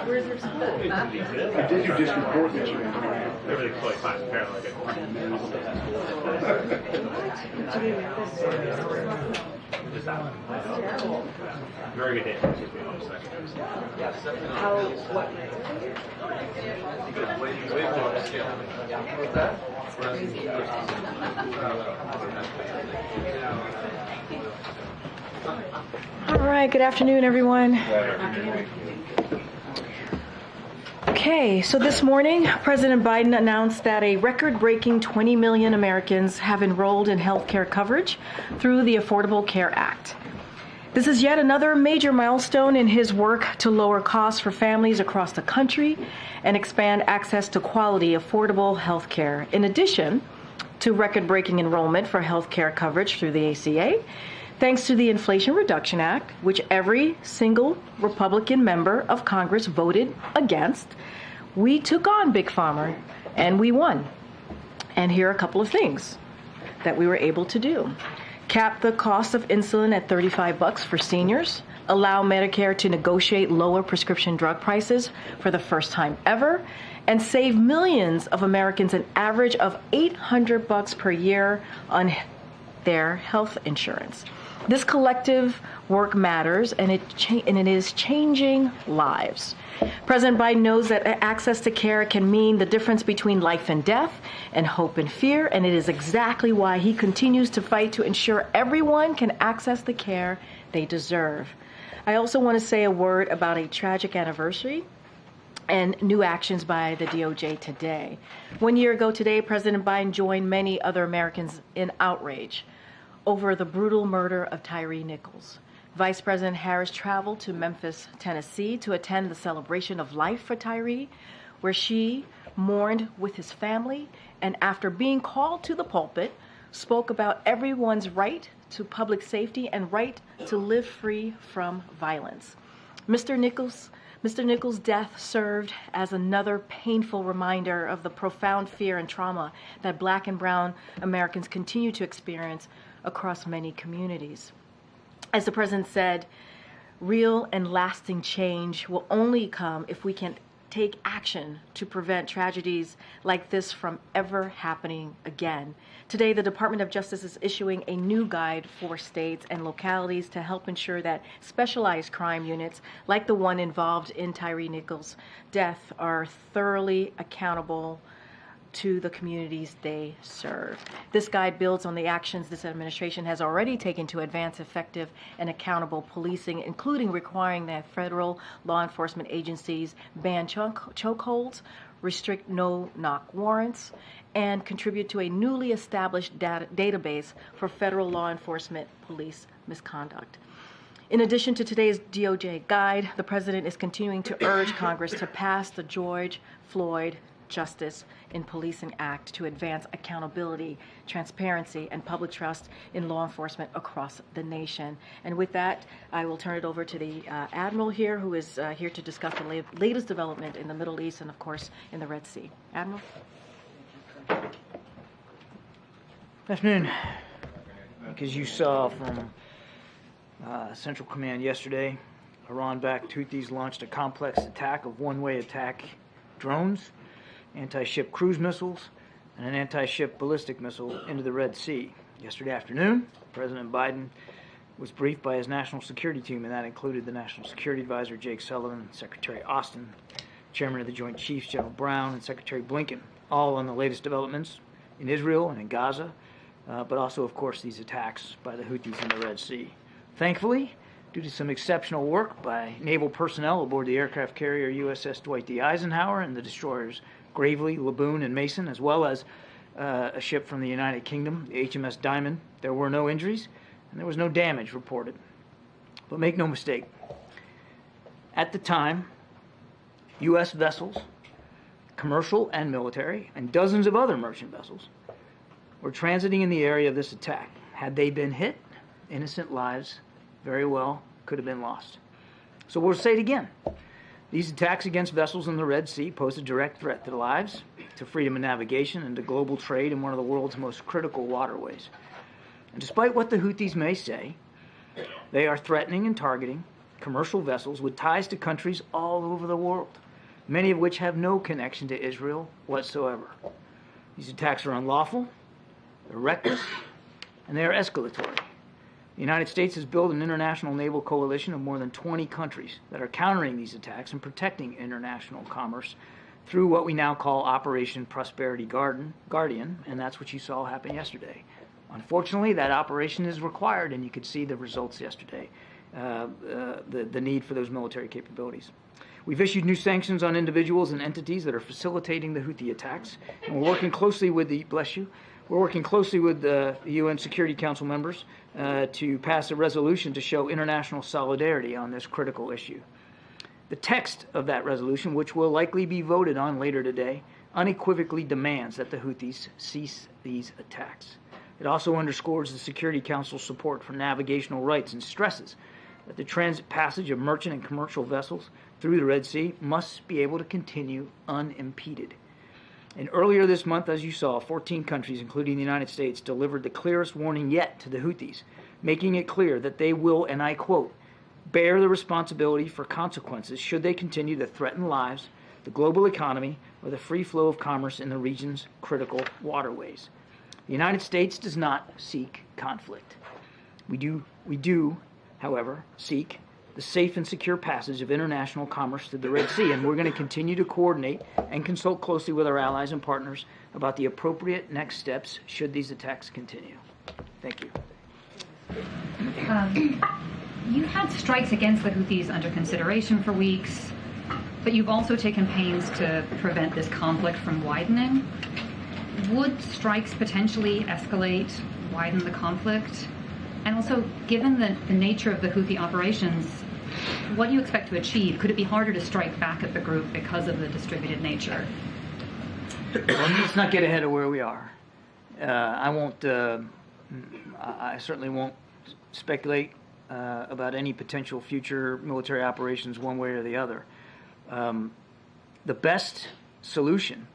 Where's your school? Did you just report yesterday? Everything's totally fine, apparently. Very good day. How, what? All right, good afternoon, everyone. Okay, so this morning, President Biden announced that a record-breaking 20 million Americans have enrolled in health care coverage through the Affordable Care Act. This is yet another major milestone in his work to lower costs for families across the country and expand access to quality, affordable health care. In addition to record-breaking enrollment for health care coverage through the ACA, thanks to the Inflation Reduction Act, which every single Republican member of Congress voted against, we took on Big Pharma and we won. And here are a couple of things that we were able to do. Cap the cost of insulin at $35 for seniors, allow Medicare to negotiate lower prescription drug prices for the first time ever, and save millions of Americans an average of $800 per year on their health insurance. This collective work matters, and it is changing lives. President Biden knows that access to care can mean the difference between life and death and hope and fear, and it is exactly why he continues to fight to ensure everyone can access the care they deserve. I also want to say a word about a tragic anniversary and new actions by the DOJ today. 1 year ago today, President Biden joined many other Americans in outrage over the brutal murder of Tyre Nichols. Vice President Harris traveled to Memphis, Tennessee to attend the celebration of life for Tyre, where she mourned with his family and, after being called to the pulpit, spoke about everyone's right to public safety and right to live free from violence. Mr. Nichols' death served as another painful reminder of the profound fear and trauma that Black and brown Americans continue to experience across many communities. As the president said, real and lasting change will only come if we can take action to prevent tragedies like this from ever happening again. Today, the Department of Justice is issuing a new guide for states and localities to help ensure that specialized crime units, like the one involved in Tyre Nichols' death, are thoroughly accountable to the communities they serve. This guide builds on the actions this administration has already taken to advance effective and accountable policing, including requiring that federal law enforcement agencies ban chokeholds, restrict no-knock warrants, and contribute to a newly established database for federal law enforcement police misconduct. In addition to today's DOJ guide, the president is continuing to urge Congress to pass the George Floyd Justice in Policing Act to advance accountability, transparency, and public trust in law enforcement across the nation. And with that, I will turn it over to the Admiral here, who is here to discuss the latest development in the Middle East and, of course, in the Red Sea. Admiral? Good afternoon. As you saw from Central Command yesterday, Iran-backed Houthis launched a complex attack of one-way attack drones, anti-ship cruise missiles, and an anti-ship ballistic missile into the Red Sea. Yesterday afternoon, President Biden was briefed by his national security team, and that included the National Security Advisor Jake Sullivan, Secretary Austin, Chairman of the Joint Chiefs General Brown, and Secretary Blinken, all on the latest developments in Israel and in Gaza, but also, of course, these attacks by the Houthis in the Red Sea. Thankfully, due to some exceptional work by naval personnel aboard the aircraft carrier USS Dwight D. Eisenhower and the destroyers Gravely, Laboon, and Mason, as well as a ship from the United Kingdom, the HMS Diamond, there were no injuries and there was no damage reported. But make no mistake, at the time, U.S. vessels, commercial and military, and dozens of other merchant vessels were transiting in the area of this attack. Had they been hit, innocent lives very well could have been lost. So we'll say it again. These attacks against vessels in the Red Sea pose a direct threat to lives, to freedom of navigation, and to global trade in one of the world's most critical waterways. Despite what the Houthis may say, they are threatening and targeting commercial vessels with ties to countries all over the world, many of which have no connection to Israel whatsoever. These attacks are unlawful, they're reckless, and they are escalatory. The United States has built an international naval coalition of more than 20 countries that are countering these attacks and protecting international commerce through what we now call Operation Prosperity Guardian, and that's what you saw happen yesterday. Unfortunately, that operation is required, and you could see the results yesterday, the need for those military capabilities. We've issued new sanctions on individuals and entities that are facilitating the Houthi attacks, and we're working closely with the UN Security Council members to pass a resolution to show international solidarity on this critical issue. The text of that resolution, which will likely be voted on later today, unequivocally demands that the Houthis cease these attacks. It also underscores the Security Council's support for navigational rights and stresses that the transit passage of merchant and commercial vessels through the Red Sea must be able to continue unimpeded. And earlier this month, as you saw, 14 countries, including the United States, delivered the clearest warning yet to the Houthis, making it clear that they will, and I quote, bear the responsibility for consequences should they continue to threaten lives, the global economy, or the free flow of commerce in the region's critical waterways. The United States does not seek conflict. We do, however, seek the safe and secure passage of international commerce through the Red Sea, and we're going to continue to coordinate and consult closely with our allies and partners about the appropriate next steps should these attacks continue. Thank you. You had strikes against the Houthis under consideration for weeks, but you've also taken pains to prevent this conflict from widening. Would strikes potentially escalate, widen the conflict? And also, given the nature of the Houthi operations, what do you expect to achieve? Could it be harder to strike back at the group because of the distributed nature? Well, let's not get ahead of where we are. I certainly won't speculate about any potential future military operations one way or the other. The best solution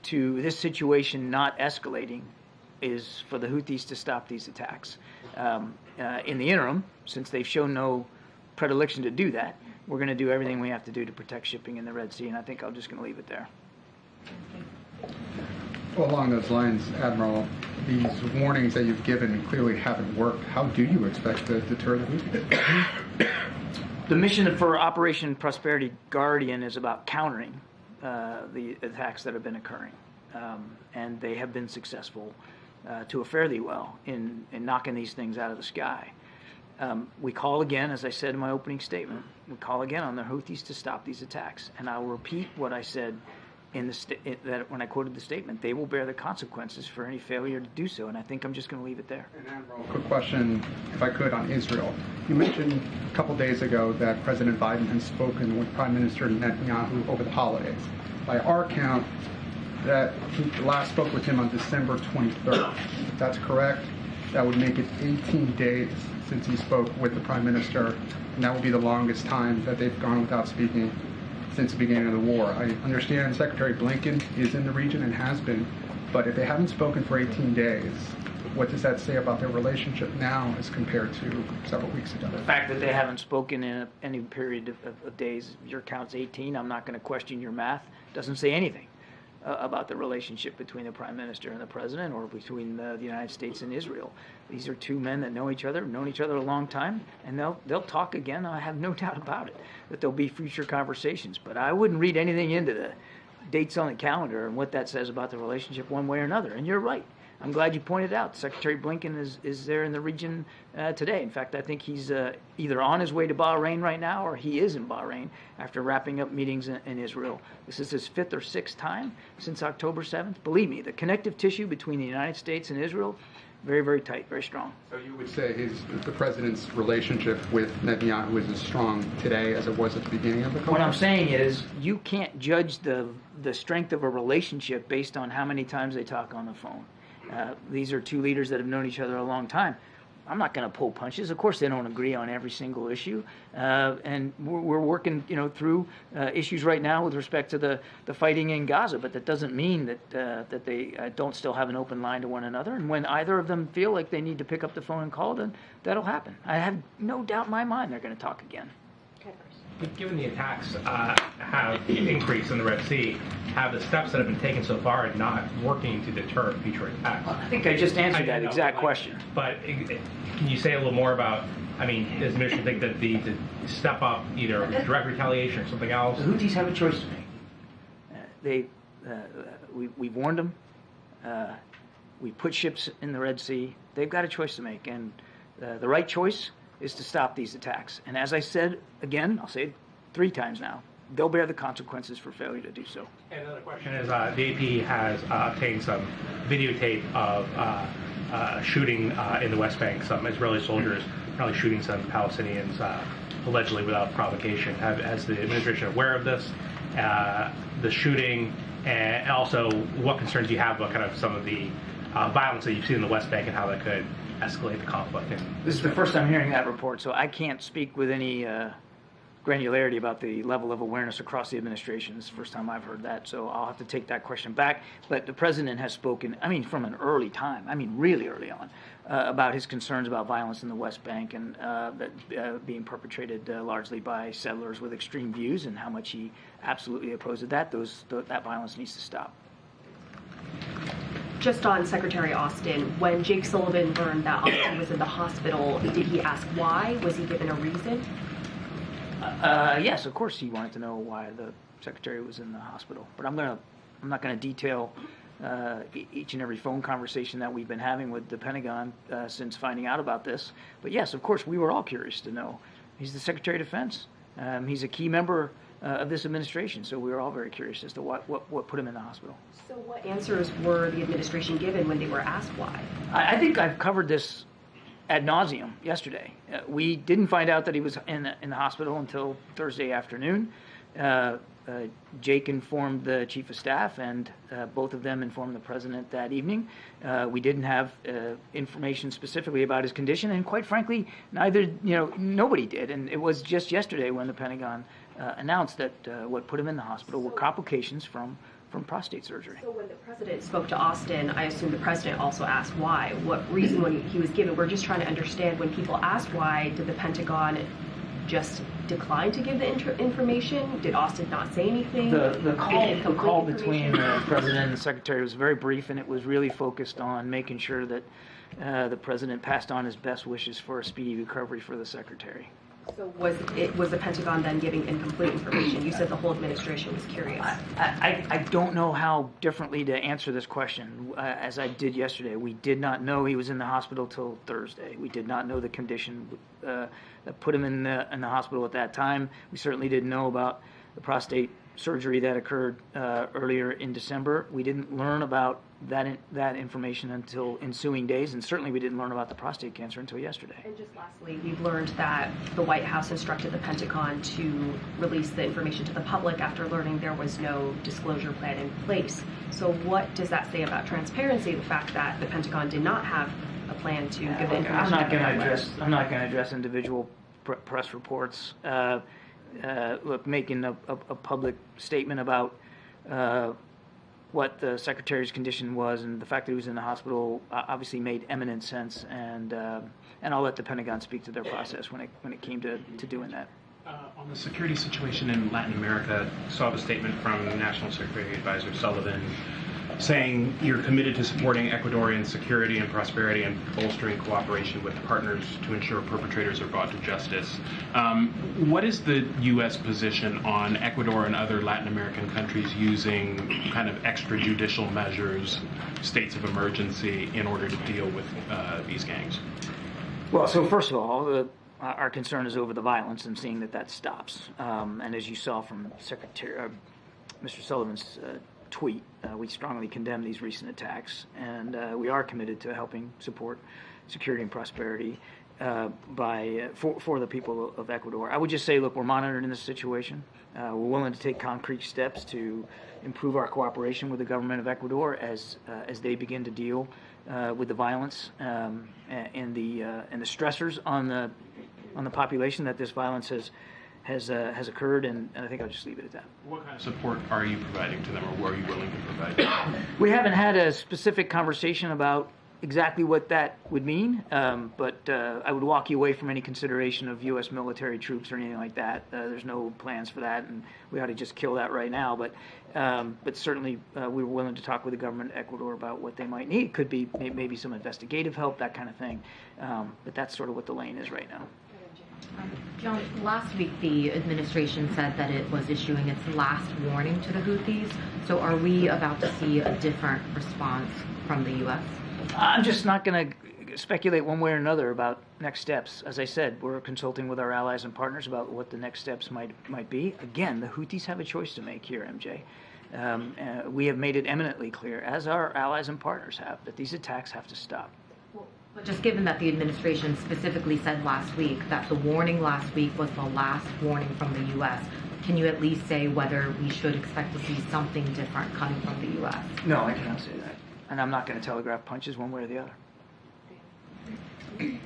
to this situation not escalating is for the Houthis to stop these attacks. In the interim, since they've shown no predilection to do that, we're going to do everything we have to do to protect shipping in the Red Sea, and I think I'm just going to leave it there. Well, along those lines, Admiral, these warnings that you've given clearly haven't worked. How do you expect to deter the Houthis? The mission for Operation Prosperity Guardian is about countering the attacks that have been occurring, and they have been successful to a fairly well in knocking these things out of the sky. We call again, as I said in my opening statement, we call again on the Houthis to stop these attacks, and I'll repeat what I said that when I quoted the statement. They will bear the consequences for any failure to do so, and I think I'm just going to leave it there. And Admiral, quick question, if I could, on Israel. You mentioned a couple days ago that President Biden has spoken with Prime Minister Netanyahu over the holidays. By our count, that he last spoke with him on December 23rd. If that's correct, that would make it 18 days since he spoke with the Prime Minister, and that would be the longest time that they've gone without speaking since the beginning of the war. I understand Secretary Blinken is in the region and has been, but if they haven't spoken for 18 days, what does that say about their relationship now as compared to several weeks ago? The fact that they haven't spoken in any period of days, your count's 18, I'm not going to question your math, doesn't say anything about the relationship between the Prime Minister and the President, or between the United States and Israel. These are two men that know each other, have known each other a long time, and they'll talk again. I have no doubt about it, that there'll be future conversations. But I wouldn't read anything into the dates on the calendar and what that says about the relationship one way or another. And you're right. I'm glad you pointed out Secretary Blinken is there in the region today. In fact, I think he's either on his way to Bahrain right now, or he is in Bahrain after wrapping up meetings in Israel. This is his 5th or 6th time since October 7th. Believe me, the connective tissue between the United States and Israel, very, very tight, very strong. So you would say the president's relationship with Netanyahu is as strong today as it was at the beginning of the conflict? What I'm saying is you can't judge the strength of a relationship based on how many times they talk on the phone. These are two leaders that have known each other a long time. I'm not going to pull punches. Of course, they don't agree on every single issue, and we're working, through issues right now with respect to the fighting in Gaza. But that doesn't mean that they don't still have an open line to one another. And when either of them feel like they need to pick up the phone and call, then that'll happen. I have no doubt in my mind they're going to talk again. Given the attacks have increased in the Red Sea, have the steps that have been taken so far not working to deter future attacks? I think I just answered that exact question. But can you say a little more about, does the administration think that the step up, either direct retaliation or something else? The Houthis have a choice to make. We've warned them. We put ships in the Red Sea. They've got a choice to make, and the right choice is to stop these attacks. And as I said, again, I'll say it 3 times now, they'll bear the consequences for failure to do so. And another question is, the AP has obtained some videotape of shooting in the West Bank, some Israeli soldiers probably shooting some Palestinians, allegedly without provocation. Has the administration aware of this, the shooting, and also what concerns do you have about kind of some of the violence that you've seen in the West Bank and how that could escalate the conflict? This is the first time hearing that report, so I can't speak with any granularity about the level of awareness across the administration. This is the first time I've heard that, so I'll have to take that question back. But the president has spoken, from an early time, really early on, about his concerns about violence in the West Bank and that being perpetrated largely by settlers with extreme views, and how much he absolutely opposes that. That violence needs to stop. Just on Secretary Austin, when Jake Sullivan learned that Austin was in the hospital, did he ask why? Was he given a reason? Yes, of course he wanted to know why the secretary was in the hospital. But I'm not going to detail each and every phone conversation that we've been having with the Pentagon since finding out about this. But yes, of course, we were all curious to know. He's the Secretary of Defense. He's a key member of this administration, so we were all very curious as to what put him in the hospital. So what answers were the administration given when they were asked why? I think I've covered this ad nauseum yesterday. We didn't find out that he was in the hospital until Thursday afternoon. Jake informed the chief of staff, and both of them informed the president that evening. We didn't have information specifically about his condition, and quite frankly, nobody did. And it was just yesterday when the Pentagon announced that what put him in the hospital were complications from prostate surgery. So when the president spoke to Austin, I assume the president also asked why. What reason when he was given? We're just trying to understand, when people asked why, did the Pentagon just decline to give the information? Did Austin not say anything? The call between the president and the secretary was very brief, and it was really focused on making sure that the president passed on his best wishes for a speedy recovery for the secretary. So was the Pentagon then giving incomplete information? You said the whole administration was curious. I don't know how differently to answer this question. As I did yesterday, we did not know he was in the hospital till Thursday. We did not know the condition that put him in the hospital at that time. We certainly didn't know about the prostate surgery that occurred earlier in December. We didn't learn about that information until ensuing days, and certainly we didn't learn about the prostate cancer until yesterday. And just lastly, we've learned that the White House instructed the Pentagon to release the information to the public after learning there was no disclosure plan in place. So what does that say about transparency, the fact that the Pentagon did not have a plan to give the information? I'm not going to address individual press reports. Making a public statement about what the secretary's condition was and the fact that he was in the hospital obviously made eminent sense, and I'll let the Pentagon speak to their process when it came to doing that. On the security situation in Latin America, saw the statement from National Security Advisor Sullivan saying you're committed to supporting Ecuadorian security and prosperity and bolstering cooperation with partners to ensure perpetrators are brought to justice. What is the U.S. position on Ecuador and other Latin American countries using kind of extrajudicial measures, states of emergency, in order to deal with these gangs? Well, so first of all, our concern is over the violence and seeing that stops. And as you saw from Mr. Sullivan's tweet, we strongly condemn these recent attacks, and we are committed to helping support security and prosperity for the people of Ecuador. I would just say, look, we're monitoring this situation. We're willing to take concrete steps to improve our cooperation with the government of Ecuador as they begin to deal with the violence and the stressors on the population that this violence has occurred, and I think I'll just leave it at that. What kind of support are you providing to them, or are you willing to provide? We haven't had a specific conversation about exactly what that would mean, but I would walk you away from any consideration of U.S. military troops or anything like that. There's no plans for that, and we ought to just kill that right now. But certainly we were willing to talk with the government of Ecuador about what they might need. Could be maybe some investigative help, that kind of thing. But that's sort of what the lane is right now. John, last week the administration said that it was issuing its last warning to the Houthis. So are we about to see a different response from the U.S.? I'm just not going to speculate one way or another about next steps. As I said, we're consulting with our allies and partners about what the next steps might be. Again, the Houthis have a choice to make here, MJ. We have made it eminently clear, as our allies and partners have, that these attacks have to stop. But just given that the administration specifically said last week that the warning last week was the last warning from the U.S., can you at least say whether we should expect to see something different coming from the U.S.? No, I cannot say that. And I'm not going to telegraph punches one way or the other. Thank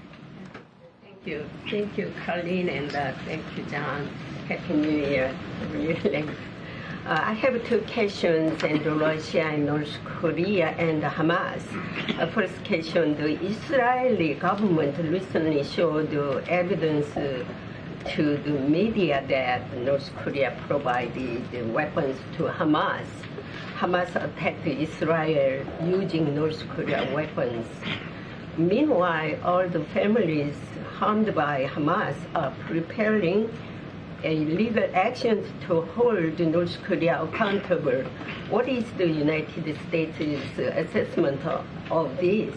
you. Thank you, Karine, and thank you, John. Happy New Year. Really. I have two questions, and Russia and North Korea and Hamas. First question, the Israeli government recently showed evidence to the media that North Korea provided weapons to Hamas. Hamas attacked Israel using North Korea weapons. Meanwhile, all the families harmed by Hamas are preparing a legal action to hold North Korea accountable. What is the United States' assessment of this?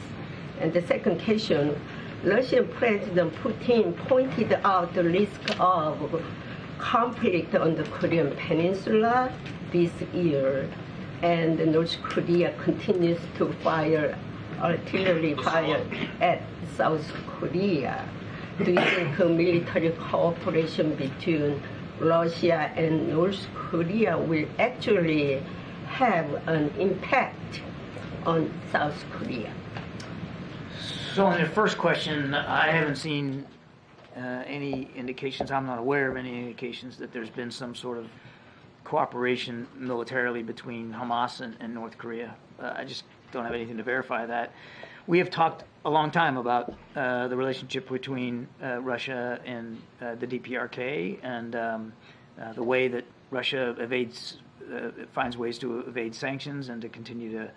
And the second question, Russian President Putin pointed out the risk of conflict on the Korean Peninsula this year, and North Korea continues to fire artillery fire at South Korea. Do you think military cooperation between Russia and North Korea will actually have an impact on South Korea? So on the first question, I haven't seen any indications, I'm not aware of any indications that there's been some sort of cooperation militarily between Hamas and North Korea. I just don't have anything to verify that. We have talked a long time about the relationship between Russia and the DPRK and the way that Russia finds ways to evade sanctions and to continue to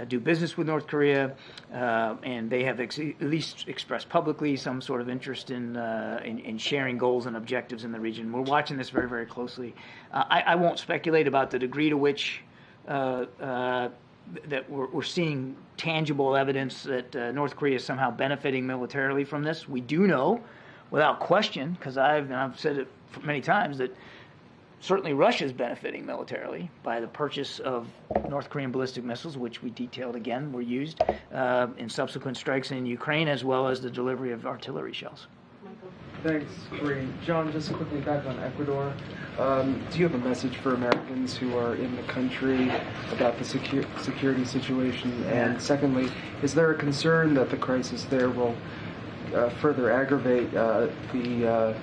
do business with North Korea, and they have at least expressed publicly some sort of interest in sharing goals and objectives in the region. We're watching this very, very closely. I won't speculate about the degree to which that we're seeing tangible evidence that North Korea is somehow benefiting militarily from this. We do know, without question, because I've said it many times, that certainly Russia is benefiting militarily by the purchase of North Korean ballistic missiles, which we detailed again were used in subsequent strikes in Ukraine, as well as the delivery of artillery shells. Thanks, Karine. John, just quickly back on Ecuador. Do you have a message for Americans who are in the country about the security situation? Yeah. And secondly, is there a concern that the crisis there will further aggravate the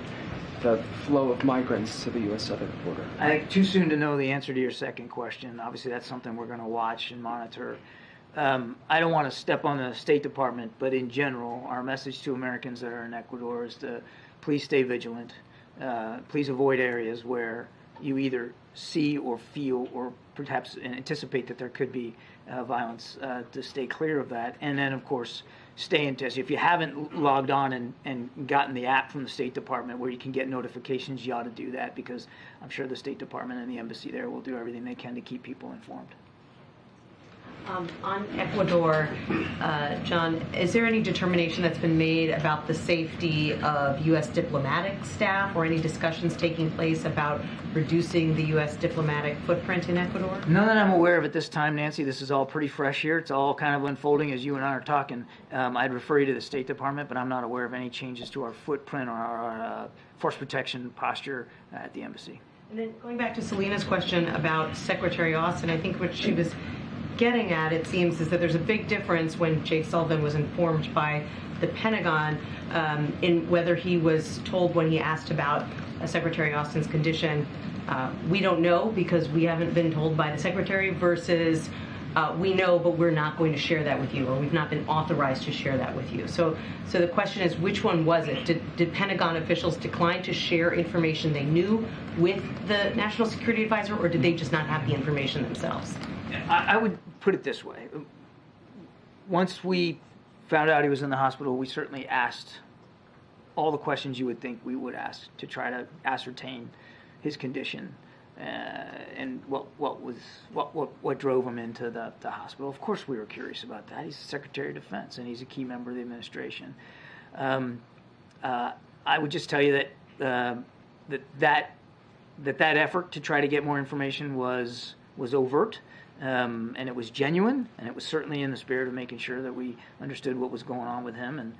flow of migrants to the U.S. southern border? I think too soon to know the answer to your second question. Obviously, that's something we're going to watch and monitor. I don't want to step on the State Department, but in general, our message to Americans that are in Ecuador is to please stay vigilant. Please avoid areas where you either see or feel or perhaps anticipate that there could be violence, to stay clear of that. And then, of course, stay in touch. If you haven't logged on and gotten the app from the State Department where you can get notifications, you ought to do that, because I'm sure the State Department and the embassy there will do everything they can to keep people informed. On Ecuador, John, is there any determination that's been made about the safety of U.S. diplomatic staff, or any discussions taking place about reducing the U.S. diplomatic footprint in Ecuador? None that I'm aware of at this time, Nancy. This is all pretty fresh here. It's all kind of unfolding as you and I are talking. I'd refer you to the State Department, but I'm not aware of any changes to our footprint or our force protection posture at the embassy. And then going back to Selena's question about Secretary Austin, I think what she was getting at, it seems, is that there's a big difference when Jake Sullivan was informed by the Pentagon in whether he was told when he asked about Secretary Austin's condition, we don't know because we haven't been told by the Secretary, versus we know but we're not going to share that with you, or we've not been authorized to share that with you. So the question is, which one was it? Did Pentagon officials decline to share information they knew with the National Security Advisor, or did they just not have the information themselves? I would put it this way. Once we found out he was in the hospital, we certainly asked all the questions you would think we would ask to try to ascertain his condition and what drove him into the hospital. Of course, we were curious about that. He's the Secretary of Defense, and he's a key member of the administration. I would just tell you that effort to try to get more information was overt. And it was genuine, and it was certainly in the spirit of making sure that we understood what was going on with him and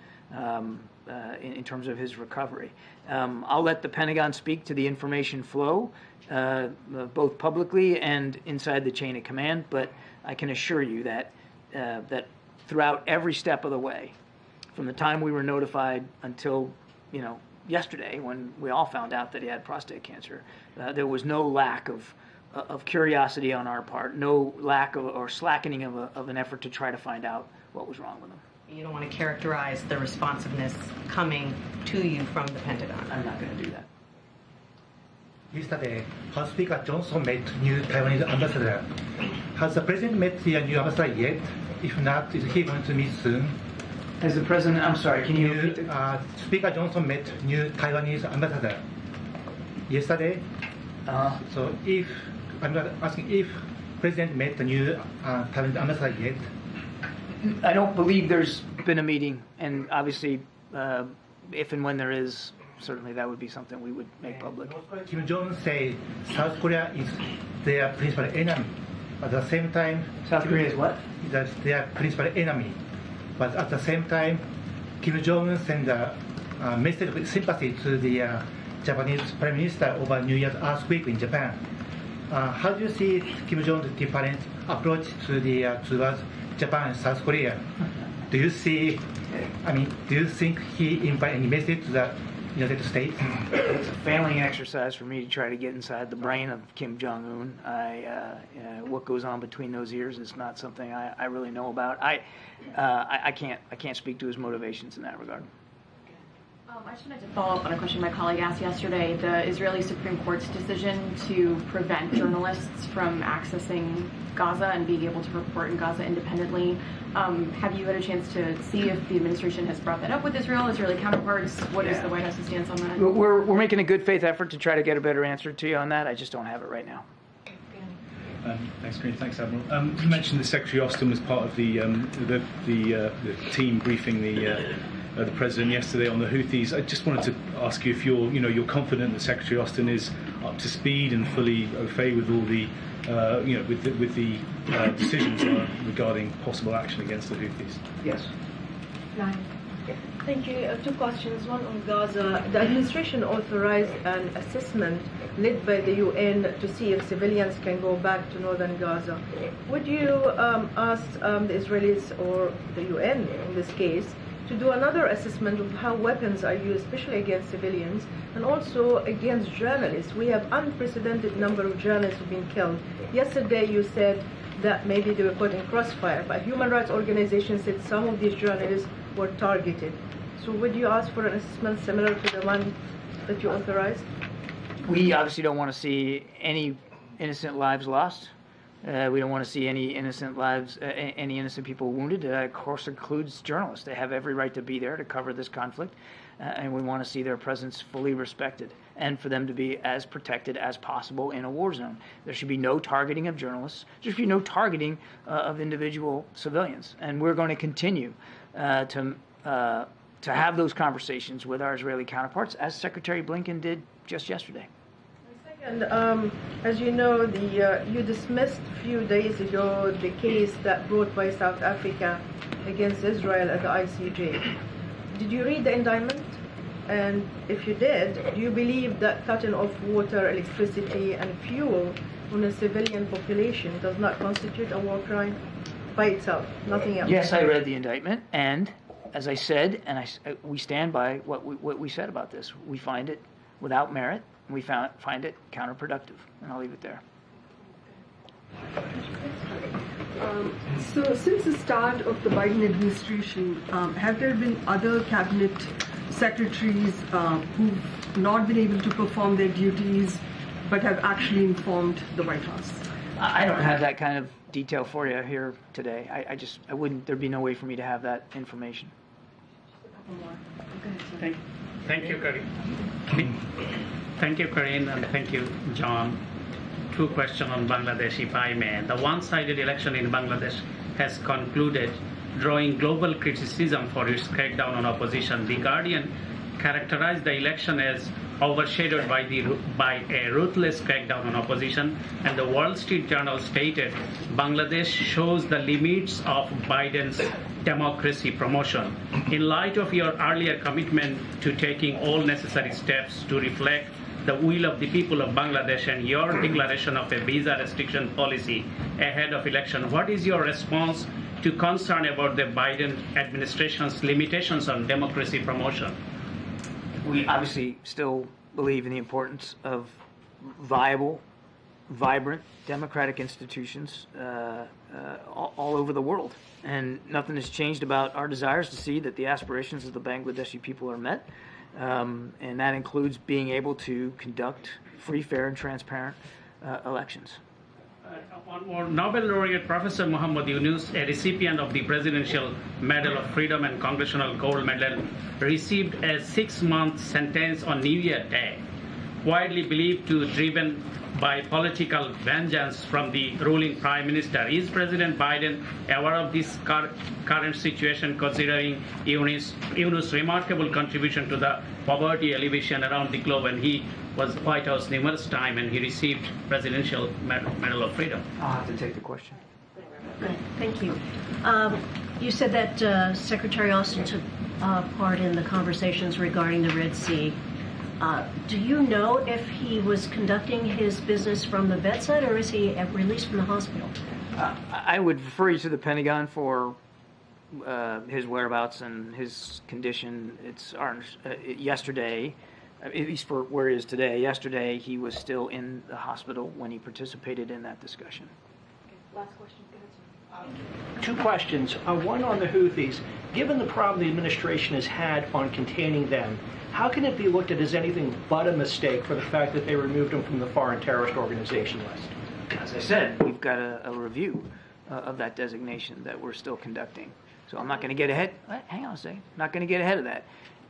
in terms of his recovery. I'll let the Pentagon speak to the information flow, both publicly and inside the chain of command, but I can assure you that throughout every step of the way, from the time we were notified until yesterday when we all found out that he had prostate cancer, there was no lack of curiosity on our part, no lack of or slackening of an effort to try to find out what was wrong with him. You don't want to characterize the responsiveness coming to you from the Pentagon. I'm not going to do that. Yesterday, House Speaker Johnson met new Taiwanese ambassador. Has the president met the new ambassador yet? If not, is he going to meet soon? Has the president? I'm sorry. Can you repeat that? Speaker Johnson met new Taiwanese ambassador yesterday. So I'm not asking if president met the new Taiwanese ambassador yet. I don't believe there's been a meeting, and obviously, if and when there is, certainly that would be something we would make public. Kim Jong-un said South Korea is their principal enemy. At the same time, South Korea is what? That's their principal enemy. But at the same time, Kim Jong-un sent a message of sympathy to the Japanese Prime Minister over New Year's earthquake in Japan. How do you see Kim Jong-un's different approach to towards Japan and South Korea? Do you think he invite any message to the United States? It's a failing exercise for me to try to get inside the brain of Kim Jong-un. What goes on between those ears is not something I really know about. I can't speak to his motivations in that regard. I just wanted to follow up on a question my colleague asked yesterday. The Israeli Supreme Court's decision to prevent journalists from accessing Gaza and being able to report in Gaza independently. Have you had a chance to see if the administration has brought that up with Israeli counterparts? What is the White House's stance on that? We're making a good faith effort to try to get a better answer to you on that. I just don't have it right now. Thanks, Karine. Thanks, Admiral. You mentioned that Secretary Austin was part of the team briefing the president yesterday on the Houthis. I just wanted to ask you if you're confident that Secretary Austin is up to speed and fully au fait with all the with the decisions regarding possible action against the Houthis. Yes. Thank you. Two questions. One on Gaza. The administration authorized an assessment led by the UN to see if civilians can go back to northern Gaza. Would you ask the Israelis or the UN in this case to do another assessment of how weapons are used, especially against civilians and also against journalists? We have unprecedented number of journalists who've been killed. Yesterday you said that maybe they were caught in crossfire, but human rights organizations said some of these journalists were targeted. So would you ask for an assessment similar to the one that you authorized? We obviously don't want to see any innocent lives lost. We don't want to see any innocent lives, any innocent people wounded. Of course, includes journalists. They have every right to be there to cover this conflict, and we want to see their presence fully respected and for them to be as protected as possible in a war zone. There should be no targeting of journalists. There should be no targeting of individual civilians, and we're going to continue to have those conversations with our Israeli counterparts, as Secretary Blinken did just yesterday. And as you know, you dismissed a few days ago the case that brought by South Africa against Israel at the ICJ. Did you read the indictment? And if you did, do you believe that cutting off water, electricity, and fuel on a civilian population does not constitute a war crime? by itself, nothing else. Yes, I read the indictment, and as I said, and we stand by what we said about this. We find it without merit, and we find it counterproductive, and I'll leave it there. So since the start of the Biden administration, have there been other cabinet secretaries who've not been able to perform their duties but have actually informed the White House? I don't have that kind of detail for you here today. I wouldn't, there'd be no way for me to have that information. Thank you, Karine. Thank you, Karine, and thank you, John. Two questions on Bangladesh, if I may. The one-sided election in Bangladesh has concluded, drawing global criticism for its crackdown on opposition. The Guardian characterized the election as overshadowed by a ruthless crackdown on opposition, and the Wall Street Journal stated Bangladesh shows the limits of Biden's democracy promotion. In light of your earlier commitment to taking all necessary steps to reflect the will of the people of Bangladesh and your declaration of a visa restriction policy ahead of election, what is your response to concern about the Biden administration's limitations on democracy promotion? We obviously still believe in the importance of viable, vibrant, democratic institutions all over the world. And nothing has changed about our desires to see that the aspirations of the Bangladeshi people are met. And that includes being able to conduct free, fair, and transparent elections. One more. Nobel laureate Professor Muhammad Yunus, a recipient of the Presidential Medal of Freedom and Congressional Gold Medal, received a 6-month sentence on New Year Day, widely believed to be driven by political vengeance from the ruling Prime Minister. Is President Biden aware of this current situation, considering Yunus' remarkable contribution to the poverty alleviation around the globe, and he was White House numerous times and he received Presidential Medal of Freedom? I'll have to take the question. Thank you. You said that Secretary Austin took part in the conversations regarding the Red Sea. Do you know if he was conducting his business from the bedside, or is he released from the hospital? I would refer you to the Pentagon for his whereabouts and his condition. It's yesterday, at least for where he is today. Yesterday, he was still in the hospital when he participated in that discussion. Last question. Two questions. One on the Houthis. Given the problem the administration has had on containing them, how can it be looked at as anything but a mistake for the fact that they removed them from the foreign terrorist organization list? As I said, we've got a review of that designation that we're still conducting. So I'm not going to get ahead. Hang on a second. I'm not going to get ahead of that.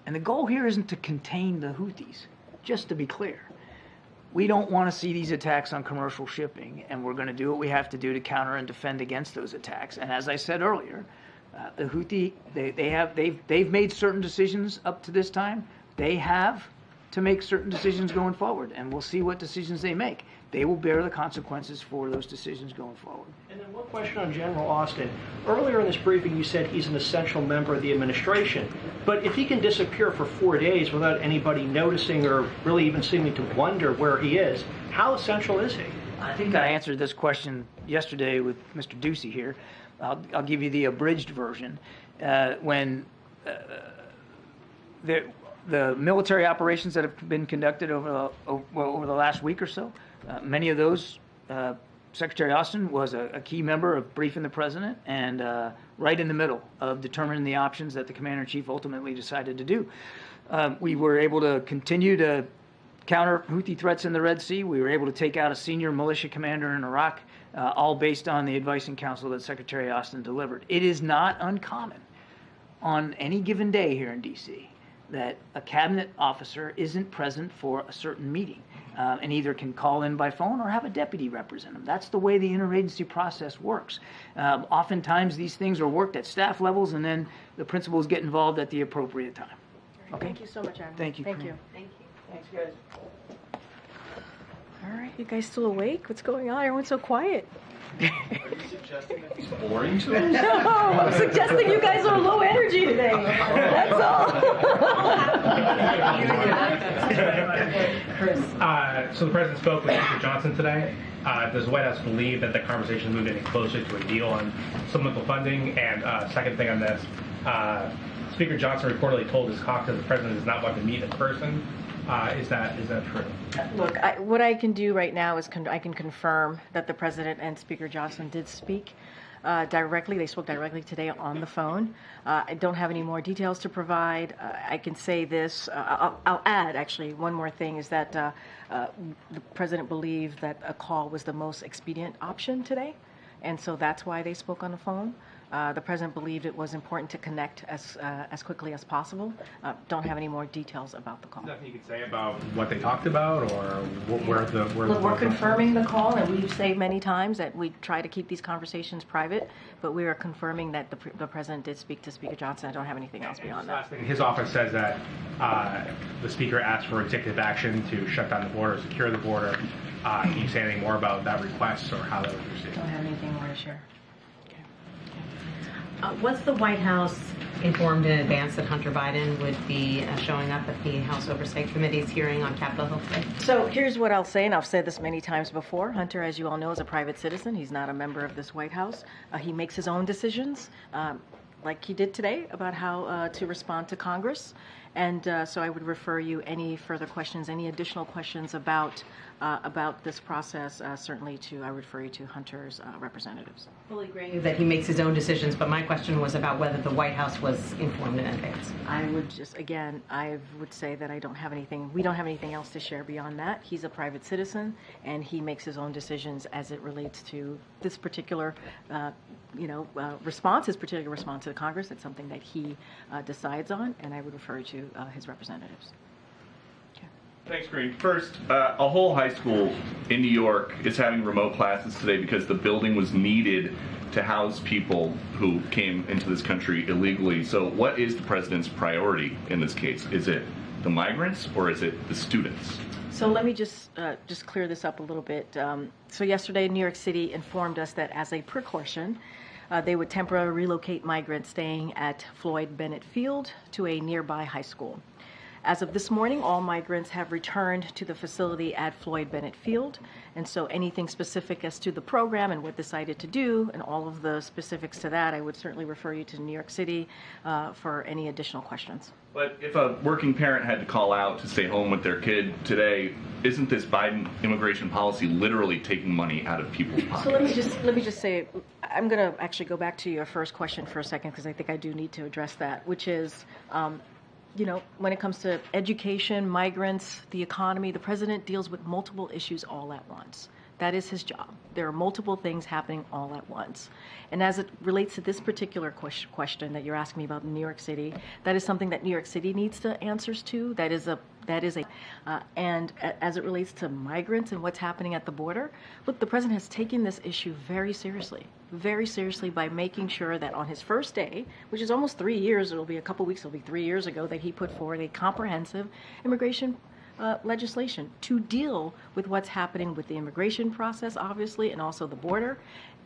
And the goal here isn't to contain the Houthis, just to be clear. We don't want to see these attacks on commercial shipping, and we're going to do what we have to do to counter and defend against those attacks. And as I said earlier, the Houthi, they've made certain decisions up to this time. They have to make certain decisions going forward, and we'll see what decisions they make. They will bear the consequences for those decisions going forward. And then one question on General Austin. Earlier in this briefing, you said he's an essential member of the administration. But if he can disappear for 4 days without anybody noticing or really even seeming to wonder where he is, how essential is he? I think I answered this question yesterday with Mr. Ducey here. I'll give you the abridged version. When the military operations that have been conducted over the last week or so, many of those, Secretary Austin was a key member of briefing the president and right in the middle of determining the options that the commander-in-chief ultimately decided to do. We were able to continue to counter Houthi threats in the Red Sea. We were able to take out a senior militia commander in Iraq, all based on the advice and counsel that Secretary Austin delivered. It is not uncommon on any given day here in D.C. that a cabinet officer isn't present for a certain meeting and either can call in by phone or have a deputy represent them. That's the way the interagency process works. Oftentimes these things are worked at staff levels, and then the principals get involved at the appropriate time. Okay? Thank you so much, Aaron. Thank you. Thank you. Thank you. Thanks, guys. All right, you guys still awake? What's going on? Everyone's so quiet. Are you suggesting that he's boring to us? No, I'm suggesting you guys are low energy today. That's all. Chris. So the president spoke with Speaker Johnson today. Does the White House believe that the conversation moved any closer to a deal on supplemental funding? And second thing on this, Speaker Johnson reportedly told his caucus the president does not want to meet in person. Is that true? Look, what I can do right now is I can confirm that the president and Speaker Johnson did speak directly. They spoke directly today on the phone. I don't have any more details to provide. I can say this. I'll add, actually, one more thing is that the president believed that a call was the most expedient option today, and so that's why they spoke on the phone. The president believed it was important to connect as quickly as possible. Don't have any more details about the call. Nothing you could say about what they talked about, or where the Look, we're confirming the call, and we've said many times that we try to keep these conversations private, but we are confirming that the president did speak to Speaker Johnson. I don't have anything else beyond that. Last thing, his office says that the speaker asked for executive action to shut down the border, secure the border. Can you say anything more about that request or how that was received? Don't have anything more to share. Was the White House informed in advance that Hunter Biden would be showing up at the House Oversight Committee's hearing on Capitol Hill today? So here's what I'll say, and I've said this many times before. Hunter, as you all know, is a private citizen. He's not a member of this White House. He makes his own decisions, like he did today, about how to respond to Congress. And so I would refer you any further questions, any additional questions about this process, certainly I would refer you to Hunter's representatives. Fully agree that he makes his own decisions, but my question was about whether the White House was informed in advance. I would I would say that we don't have anything else to share beyond that. He's a private citizen, and he makes his own decisions as it relates to this particular, response, his particular response to the Congress. It's something that he decides on, and I would refer you to his representatives. Thanks, Karine. First, a whole high school in New York is having remote classes today because the building was needed to house people who came into this country illegally. So what is the president's priority in this case? Is it the migrants or is it the students? So let me just clear this up a little bit. So yesterday, New York City informed us that as a precaution, they would temporarily relocate migrants staying at Floyd Bennett Field to a nearby high school. As of this morning, all migrants have returned to the facility at Floyd Bennett Field, and so anything specific as to the program and what decided to do and all of the specifics to that, I would certainly refer you to New York City for any additional questions. But if a working parent had to call out to stay home with their kid today, isn't this Biden immigration policy literally taking money out of people's pockets? So let me just say, I'm going to actually go back to your first question for a second because I think I do need to address that, which is, when it comes to education, migrants, the economy, the president deals with multiple issues all at once. That is his job. There are multiple things happening all at once. And as it relates to this particular question that you're asking me about in New York City, that is something that New York City needs the answers to. And as it relates to migrants and what's happening at the border, look, the president has taken this issue very seriously by making sure that on his first day, which is almost 3 years, it'll be a couple weeks, it'll be 3 years ago, that he put forward a comprehensive immigration legislation to deal with what's happening with the immigration process, obviously, and also the border.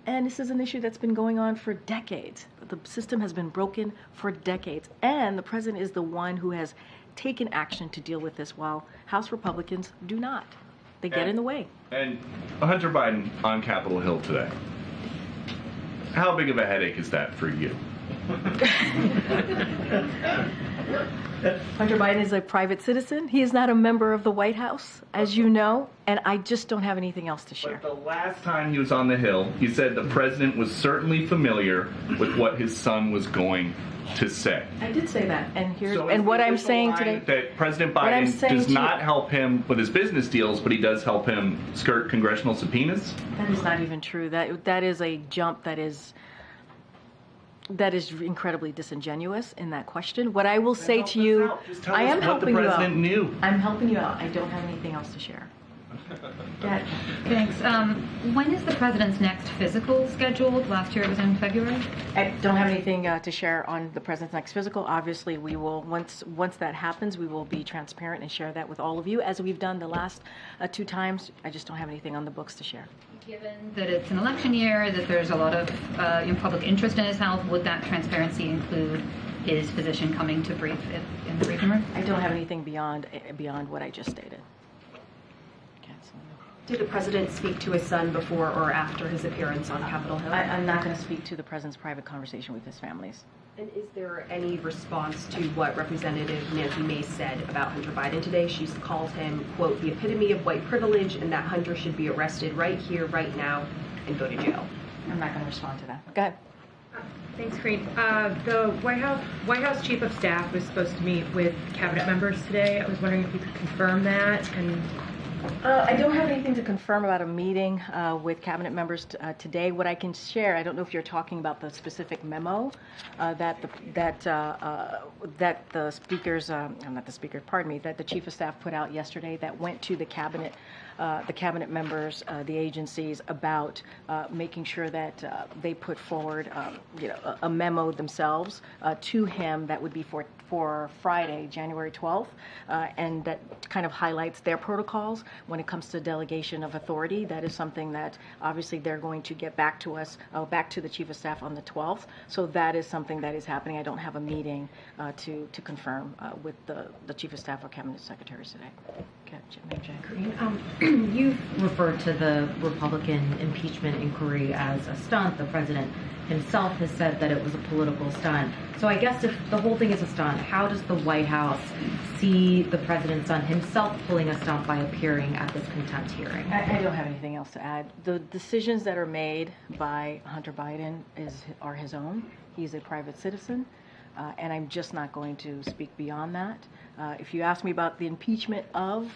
And this is an issue that's been going on for decades. The system has been broken for decades. And the president is the one who has taken action to deal with this while House Republicans do not. They get in the way. And Hunter Biden on Capitol Hill today. How big of a headache is that for you? Hunter Biden is a private citizen. He is not a member of the White House, as you know, and I just don't have anything else to share. But the last time he was on the Hill, he said the president was certainly familiar with what his son was going to say. I did say that, and what I'm saying today, that President Biden does not help him with his business deals, but he does help him skirt congressional subpoenas? That is not even true. That is a jump that is incredibly disingenuous in that question. What I will say to you, I am helping you out. I'm helping you out. I don't have anything else to share. Thanks. When is the president's next physical scheduled? Last year it was in February. I don't have anything to share on the president's next physical. Obviously, we will once that happens, we will be transparent and share that with all of you, as we've done the last 2 times. I just don't have anything on the books to share. Given that it's an election year, that there's a lot of public interest in his health, would that transparency include his physician coming to brief in the briefing room? I don't have anything beyond what I just stated. Did the president speak to his son before or after his appearance on Capitol Hill? I'm not going to speak to the president's private conversation with his families. And is there any response to what Representative Nancy Mace said about Hunter Biden today? She's called him, quote, the epitome of white privilege, and that Hunter should be arrested right here, right now, and go to jail. I'm not going to respond to that. Go ahead. Thanks, Karine. The White House Chief of Staff was supposed to meet with cabinet members today. I was wondering if you could confirm that. And I don't have anything to confirm about a meeting with cabinet members today. What I can share, I don't know if you're talking about the specific memo that the speakers, not the speaker, pardon me, that the Chief of Staff put out yesterday that went to the cabinet members, the agencies, about making sure that they put forward, a memo themselves to him that would be for Friday, January 12th, and that kind of highlights their protocols when it comes to delegation of authority. That is something that obviously they're going to get back to us, back to the Chief of Staff on the 12th. So that is something that is happening. I don't have a meeting to confirm with the Chief of Staff or Cabinet Secretaries today. Okay, Karine, you've referred to the Republican impeachment inquiry as a stunt. The president himself has said that it was a political stunt. So I guess if the whole thing is a stunt, how does the White House see the president's son himself pulling a stunt by appearing at this contempt hearing? I don't have anything else to add. The decisions that are made by Hunter Biden are his own. He's a private citizen, and I'm just not going to speak beyond that. If you ask me about the impeachment of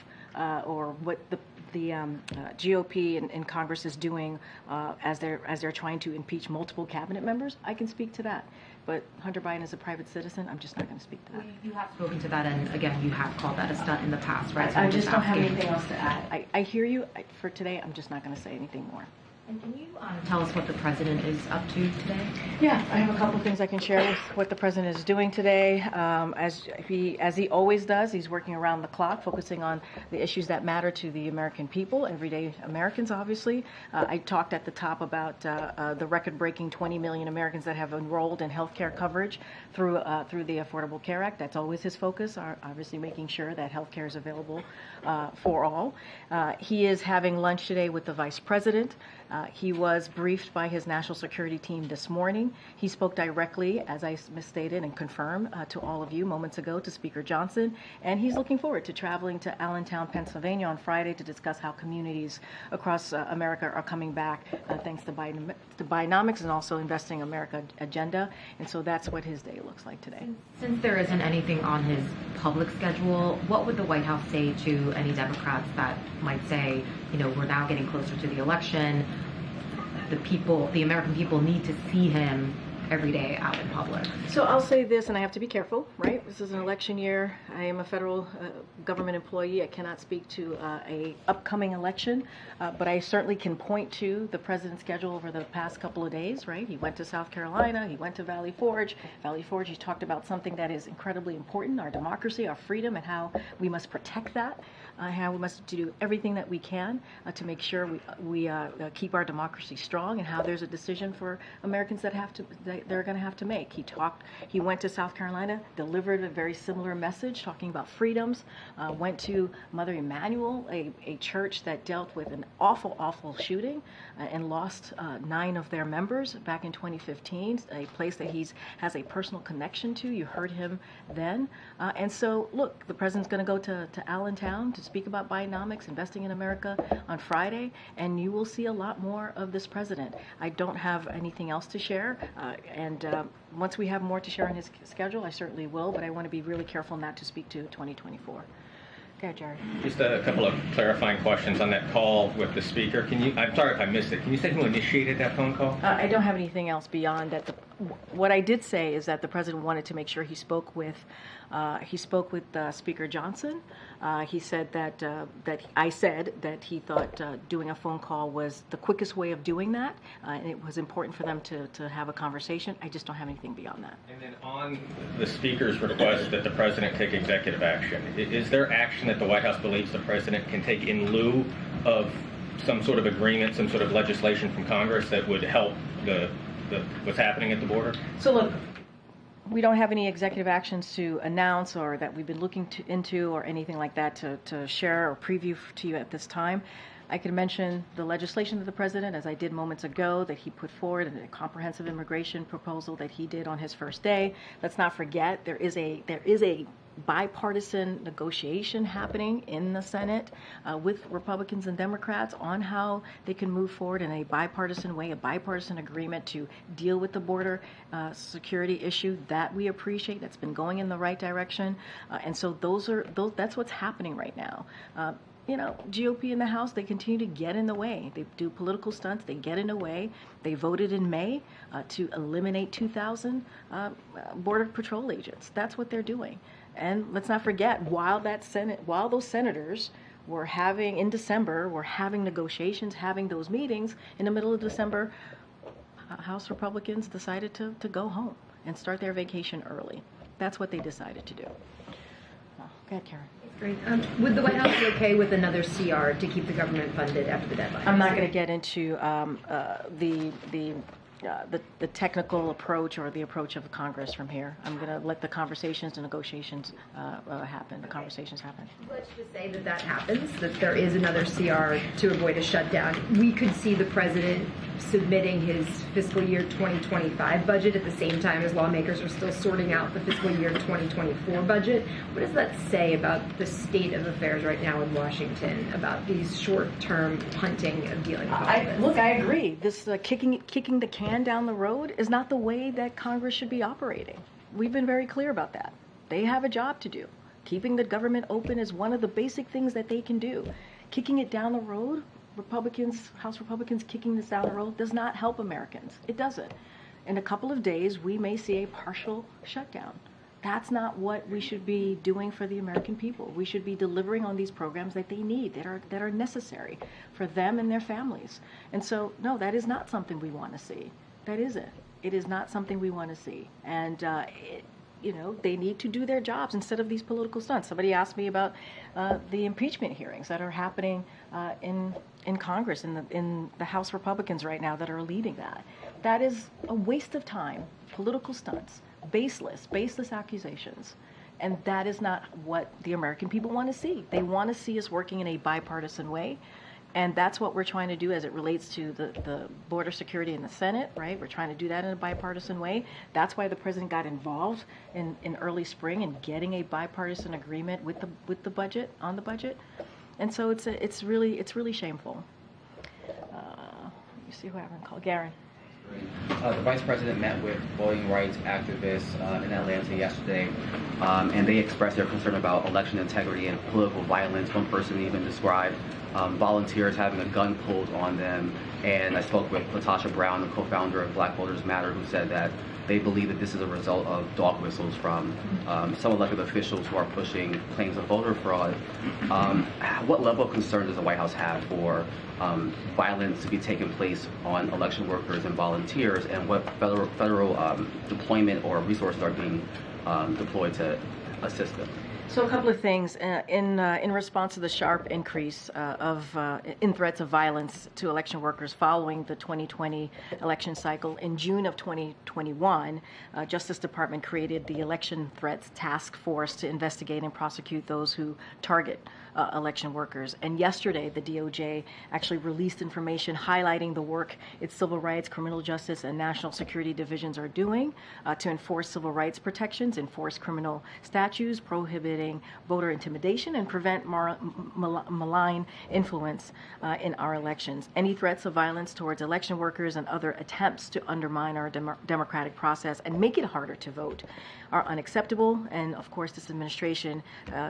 or what the GOP and Congress is doing as they're trying to impeach multiple cabinet members, I can speak to that. But Hunter Biden is a private citizen. I'm just not going to speak to that. You have spoken to that, and again, you have called that a stunt in the past, right? So I just don't have anything else to add. I hear you. For today, I'm just not going to say anything more. And can you tell us what the president is up to today? Yeah, I have a couple of things I can share with what the president is doing today. As he always does, he's working around the clock, focusing on the issues that matter to the American people, everyday Americans, obviously. I talked at the top about the record-breaking 20 million Americans that have enrolled in health care coverage through the Affordable Care Act. That's always his focus, obviously making sure that health care is available for all. He is having lunch today with the vice president. He was briefed by his national security team this morning. He spoke directly, as I misstated and confirmed to all of you moments ago, to Speaker Johnson, and he's looking forward to traveling to Allentown, Pennsylvania on Friday to discuss how communities across America are coming back thanks to Bidenomics and also Investing America agenda, and so that's what his day looks like today. Since there isn't anything on his public schedule, what would the White House say to any Democrats that might say, we're now getting closer to the election, the American people need to see him every day out in public? So I'll say this, and I have to be careful, right? This is an election year. I am a federal government employee. I cannot speak to a upcoming election, but I certainly can point to the president's schedule over the past couple of days, right? He went to South Carolina. He went to Valley Forge. Valley Forge, he talked about something that is incredibly important, our democracy, our freedom, and how we must protect that, how we must do everything that we can to make sure we keep our democracy strong, and how there's a decision for Americans that they're going to have to make. He went to South Carolina, delivered a very similar message, talking about freedoms, went to Mother Emanuel, a church that dealt with an awful shooting and lost 9 of their members back in 2015, a place that he has a personal connection to. You heard him then. And so, look, the president's going to go to Allentown to speak about Bidenomics, Investing in America on Friday, and you will see a lot more of this president. I don't have anything else to share. And once we have more to share on his schedule, I certainly will, but I want to be really careful not to speak to 2024. Okay, Jared. Just a couple of clarifying questions on that call with the speaker. I'm sorry if I missed it. Can you say who initiated that phone call? I don't have anything else beyond that. What I did say is that the president wanted to make sure he spoke with Speaker Johnson. He said that I said that he thought doing a phone call was the quickest way of doing that, and it was important for them to have a conversation. I just don't have anything beyond that. And then on the speaker's request that the president take executive action, is there action that the White House believes the president can take in lieu of some sort of agreement, some sort of legislation from Congress that would help what's happening at the border? So look, we don't have any executive actions to announce or that we've been looking into or anything like that to share or preview to you at this time. I can mention the legislation that the president, as I did moments ago, that he put forward, and a comprehensive immigration proposal that he did on his first day. Let's not forget there is a bipartisan negotiation happening in the Senate with Republicans and Democrats on how they can move forward in a bipartisan way, a bipartisan agreement to deal with the border security issue that we appreciate. That's been going in the right direction, and so that's what's happening right now. GOP in the House, they continue to get in the way. They do political stunts. They get in the way. They voted in May to eliminate 2,000 Border Patrol agents. That's what they're doing. And let's not forget, while those senators were in December, were having negotiations, having those meetings, in the middle of December, House Republicans decided to go home and start their vacation early. That's what they decided to do. Go ahead, Karen. Great. Would the White House be okay with another CR to keep the government funded after the deadline? I'm not going to get into the technical approach or the approach of Congress from here. I'm going to let the conversations and negotiations happen. The conversations happen. Let's just say that happens, that there is another CR to avoid a shutdown. We could see the president submitting his fiscal year 2025 budget at the same time as lawmakers are still sorting out the fiscal year 2024 budget. What does that say about the state of affairs right now in Washington, about these short-term punting of dealing with all this? Look, I agree. This kicking the can down the road is not the way that Congress should be operating. We've been very clear about that. They have a job to do. Keeping the government open is one of the basic things that they can do. Kicking it down the road, House Republicans kicking this down the road does not help Americans. It doesn't. In a couple of days, we may see a partial shutdown. That's not what we should be doing for the American people. We should be delivering on these programs that they need, that are necessary for them and their families. And so, no, that is not something we want to see. That isn't. It is not something we want to see. And they need to do their jobs instead of these political stunts. Somebody asked me about the impeachment hearings that are happening in Congress, in the House Republicans right now that are leading that. That is a waste of time, political stunts, baseless accusations. And that is not what the American people want to see. They want to see us working in a bipartisan way. And that's what we're trying to do as it relates to the border security in the Senate, right? We're trying to do that in a bipartisan way. That's why the president got involved in early spring in getting a bipartisan agreement with the budget, on the budget. And so it's really shameful. You see who I haven't called? Garen. The Vice President met with voting rights activists in Atlanta yesterday, and they expressed their concern about election integrity and political violence. One person even described volunteers having a gun pulled on them, and I spoke with Latasha Brown, the co-founder of Black Voters Matter, who said that they believe that this is a result of dog whistles from some elected officials who are pushing claims of voter fraud. What level of concern does the White House have for violence to be taking place on election workers and volunteers, and what federal deployment or resources are being deployed to assist them? So a couple of things in response to the sharp increase in threats of violence to election workers following the 2020 election cycle. In June of 2021, Justice Department created the Election Threats Task Force to investigate and prosecute those who target election workers. And yesterday, the DOJ actually released information highlighting the work its civil rights, criminal justice, and national security divisions are doing to enforce civil rights protections, enforce criminal statutes, prohibiting voter intimidation, and prevent malign influence in our elections. Any threats of violence towards election workers and other attempts to undermine our democratic process and make it harder to vote are unacceptable. And of course, this administration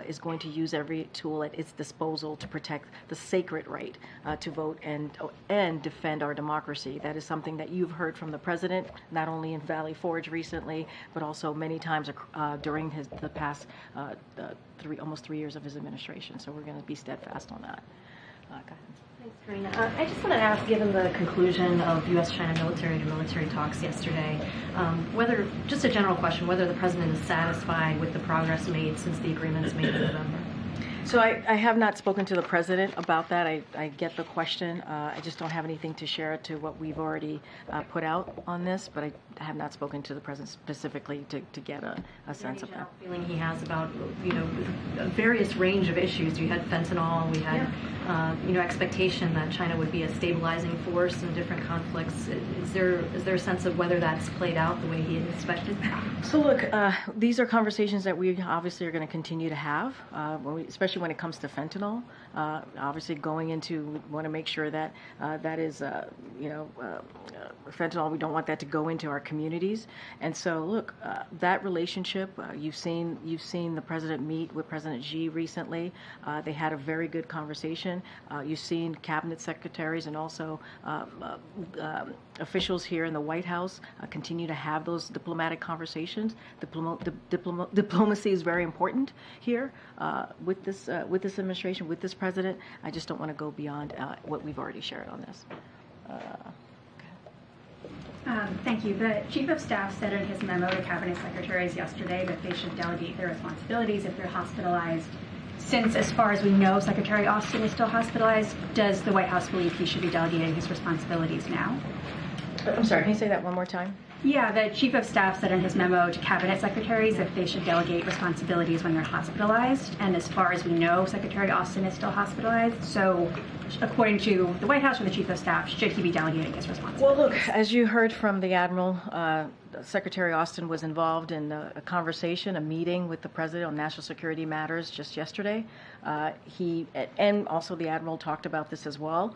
is going to use every tool at its disposal to protect the sacred right to vote and defend our democracy. That is something that you've heard from the president, not only in Valley Forge recently, but also many times during the past almost 3 years of his administration. So we're going to be steadfast on that. Go ahead. Thanks, Karine. I just want to ask, given the conclusion of U.S.-China military talks yesterday, just a general question, whether the president is satisfied with the progress made since the agreements made in November. So I have not spoken to the president about that. I get the question. I just don't have anything to share to what we've already put out on this, but I have not spoken to the president specifically to get a sense of that. Feeling he has about, a various range of issues. You had fentanyl, we had expectation that China would be a stabilizing force in different conflicts. Is there a sense of whether that's played out the way he had expected? So look, these are conversations that we obviously are going to continue to have, especially when it comes to fentanyl. Obviously, going into, we want to make sure that that is, fentanyl. We don't want that to go into our communities. And so, look, that relationship. You've seen the president meet with President Xi recently. They had a very good conversation. You've seen cabinet secretaries and also officials here in the White House continue to have those diplomatic conversations. Diplomacy is very important here with this administration, with this president. I just don't want to go beyond what we've already shared on this. Thank you. The Chief of Staff said in his memo to Cabinet Secretaries yesterday that they should delegate their responsibilities if they're hospitalized. Since, as far as we know, Secretary Austin is still hospitalized, does the White House believe he should be delegating his responsibilities now? I'm sorry, can you say that one more time? Yeah, the Chief of Staff said in his memo to Cabinet Secretaries if they should delegate responsibilities when they're hospitalized. And as far as we know, Secretary Austin is still hospitalized. So according to the White House or the Chief of Staff, should he be delegating his responsibilities? Well, look, as you heard from the Admiral, Secretary Austin was involved in a conversation, a meeting with the President on national security matters just yesterday. And also the Admiral talked about this as well.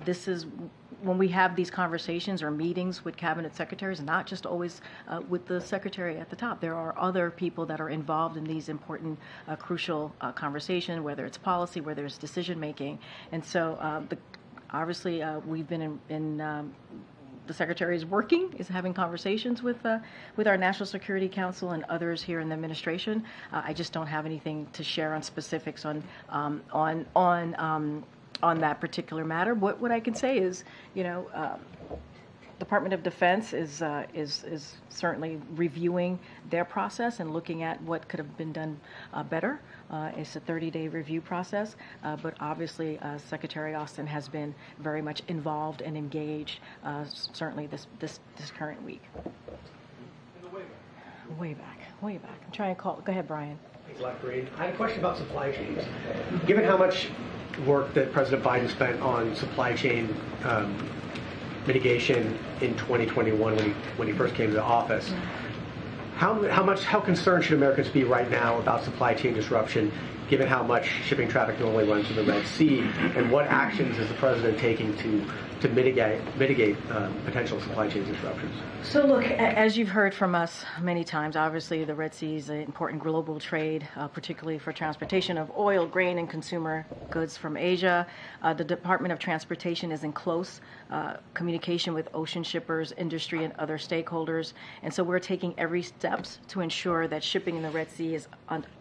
This is when we have these conversations or meetings with cabinet secretaries, not just always with the secretary at the top. There are other people that are involved in these important, crucial conversations, whether it's policy, whether it's decision making. And so obviously we've been the Secretary is having conversations with our National Security Council and others here in the administration. I just don't have anything to share on specifics on that particular matter. What I can say is, Department of Defense is certainly reviewing their process and looking at what could have been done better. It's a 30-day review process, but obviously Secretary Austin has been very much involved and engaged, certainly this current week. Way back. I'm trying to call. Go ahead, Brian. Thanks a lot, Karine. I had a question about supply chains. Given how much work that President Biden spent on supply chain mitigation in 2021 when he first came to the office, how concerned should Americans be right now about supply chain disruption, given how much shipping traffic normally runs through the Red Sea, and what actions is the president taking to mitigate potential supply chain disruptions? So look, as you've heard from us many times, obviously the Red Sea is an important global trade, particularly for transportation of oil, grain, and consumer goods from Asia. The Department of Transportation is in close communication with ocean shippers, industry, and other stakeholders. And so we're taking every steps to ensure that shipping in the Red Sea is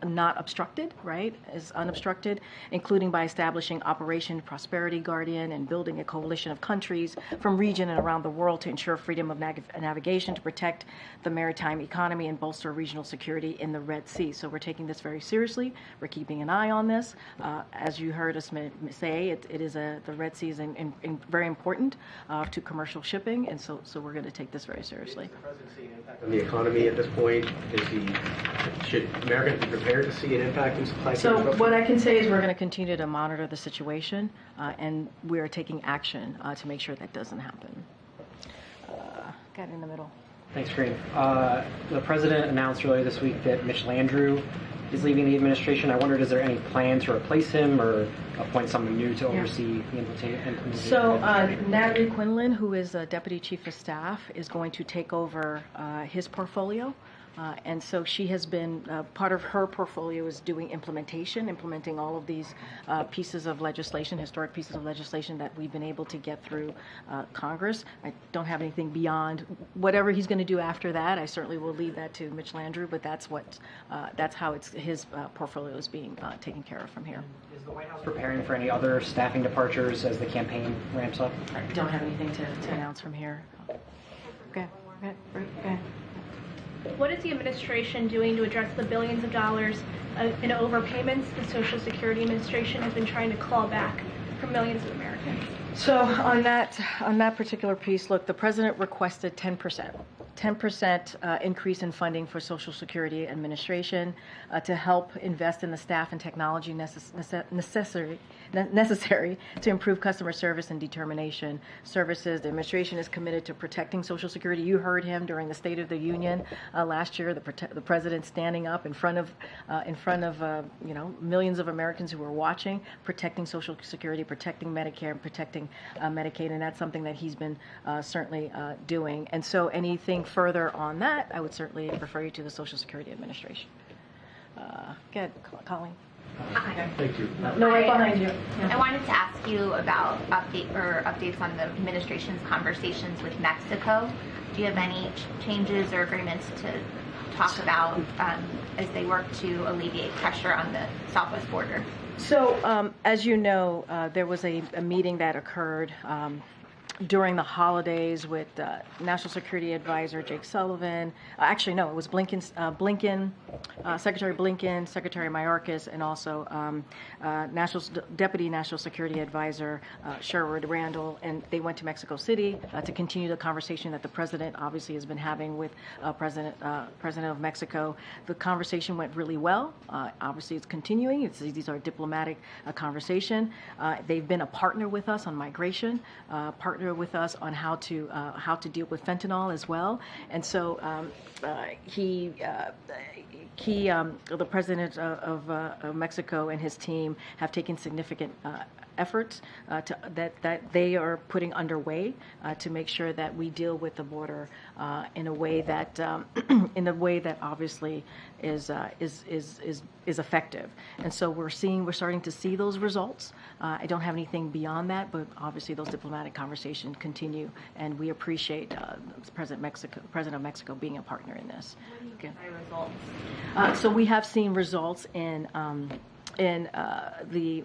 not obstructed, right? Is unobstructed, including by establishing Operation Prosperity Guardian and building a coalition of countries from region and around the world to ensure freedom of navigation, to protect the maritime economy and bolster regional security in the Red Sea. So we're taking this very seriously. We're keeping an eye on this. As you heard us say, the Red Sea is very important to commercial shipping, and so we're going to take this very seriously. Is the president seeing an impact on the economy at this point? Should Americans be prepared to see an impact in supply chain? So what I can say is we're going to continue to monitor the situation, and we are taking action to make sure that doesn't happen. Got in the middle. Thanks, Karine. The president announced earlier this week that Mitch Landrieu is leaving the administration. I wondered, is there any plan to replace him or appoint someone new to oversee the implementation? So Natalie Quinlan, who is Deputy Chief of Staff, is going to take over his portfolio. And so she has been, part of her portfolio is doing implementing all of these pieces of legislation, historic pieces of legislation that we've been able to get through Congress. I don't have anything beyond whatever he's going to do after that. I certainly will leave that to Mitch Landrieu, but that's how his portfolio is being taken care of from here. Is the White House preparing for any other staffing departures as the campaign ramps up? I don't have anything to announce from here. Okay. What is the administration doing to address the billions of dollars in overpayments the Social Security Administration has been trying to claw back from millions of Americans? So on that particular piece, look, the president requested 10%. 10% increase in funding for Social Security Administration to help invest in the staff and technology necessary to improve customer service and determination services. The administration is committed to protecting Social Security. You heard him during the State of the Union last year. The president standing up in front of millions of Americans who were watching, protecting Social Security, protecting Medicare, and protecting Medicaid, and that's something that he's been certainly doing. And so anything further on that, I would certainly refer you to the Social Security Administration. Go ahead, Colleen. Hi. Thank you. No, right behind you. I wanted to ask you about updates on the administration's conversations with Mexico. Do you have any changes or agreements to talk about as they work to alleviate pressure on the southwest border? So, as you know, there was a meeting that occurred during the holidays with National Security Advisor Jake Sullivan. Actually, no, it was Secretary Blinken, Secretary Mayorkas, and also Deputy National Security Advisor Sherwood Randall. And they went to Mexico City to continue the conversation that the president obviously has been having with President of Mexico. The conversation went really well. Obviously, it's continuing. These are diplomatic conversation. They've been a partner with us on migration, partner with us on how to deal with fentanyl as well. And so the president of Mexico and his team have taken significant efforts that they are putting underway to make sure that we deal with the border in a way that obviously is effective. And so we're starting to see those results. I don't have anything beyond that, but obviously those diplomatic conversations continue, and we appreciate President of Mexico being a partner in this. Okay. Results. So we have seen results in the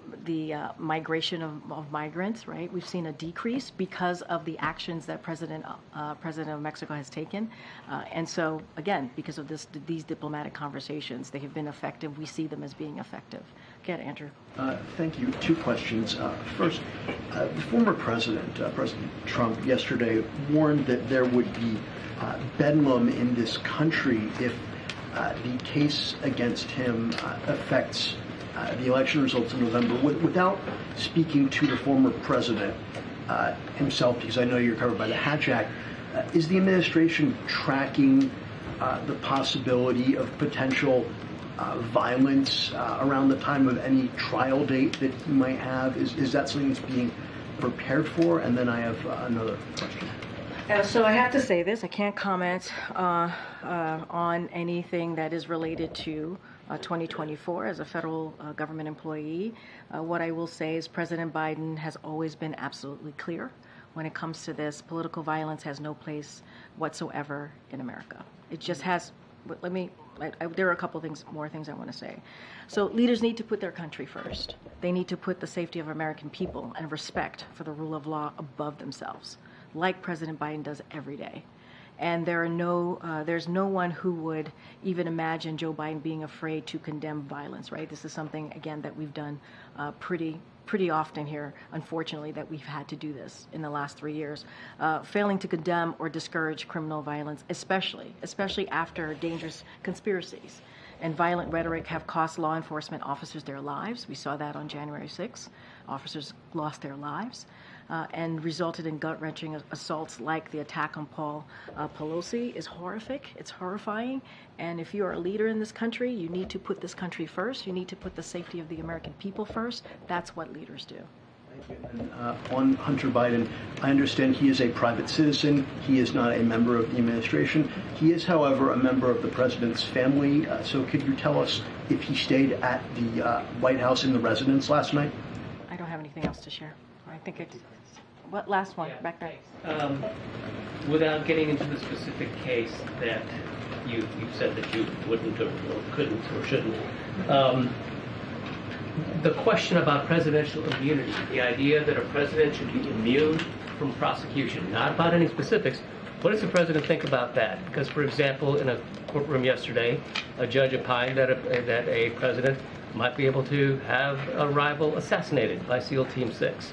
migration of migrants, right? We've seen a decrease because of the actions that President of Mexico has taken. And so, again, because of these diplomatic conversations, they have been effective. We see them as being effective. Go ahead, Andrew. Thank you. Two questions. First, the former president, President Trump, yesterday warned that there would be bedlam in this country if the case against him affects the election results in November. Without speaking to the former president himself, because I know you're covered by the Hatch Act, is the administration tracking the possibility of potential violence around the time of any trial date that he might have? Is that something that's being prepared for? And then I have another question. So I have to say this. I can't comment on anything that is related to 2024 as a federal government employee. What I will say is President Biden has always been absolutely clear when it comes to this. Political violence has no place whatsoever in America. It just has. There are a couple more things I want to say. So leaders need to put their country first. They need to put the safety of American people and respect for the rule of law above themselves, like President Biden does every day. And there's no one who would even imagine Joe Biden being afraid to condemn violence, right? This is something, again, that we've done pretty often here, unfortunately, that we've had to do this in the last 3 years. Failing to condemn or discourage criminal violence, especially after dangerous conspiracies and violent rhetoric have cost law enforcement officers their lives. We saw that on January 6th. Officers lost their lives. And resulted in gut-wrenching assaults like the attack on Paul Pelosi is horrific. It's horrifying. And if you are a leader in this country, you need to put this country first. You need to put the safety of the American people first. That's what leaders do. Thank you. And on Hunter Biden, I understand he is a private citizen. He is not a member of the administration. He is, however, a member of the president's family. So could you tell us if he stayed at the White House in the residence last night? I don't have anything else to share. I think it's... What last one? Back there. Without getting into the specific case that you said that you wouldn't or couldn't or shouldn't, the question about presidential immunity, the idea that a president should be immune from prosecution, not about any specifics. What does the president think about that? Because, for example, in a courtroom yesterday, a judge opined that a president might be able to have a rival assassinated by SEAL Team 6.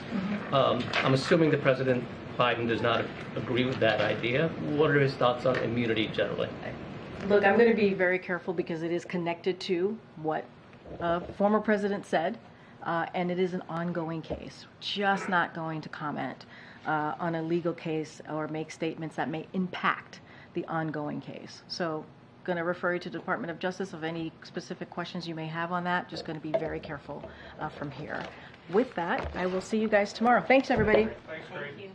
I'm assuming the president Biden does not agree with that idea. What are his thoughts on immunity generally? Look, I'm going to be very careful because it is connected to what a former president said, and it is an ongoing case. Just not going to comment on a legal case or make statements that may impact the ongoing case. So, going to refer you to the Department of Justice of any specific questions you may have on that. Just going to be very careful from here. With that, I will see you guys tomorrow. Thanks, everybody. Thanks, Karine.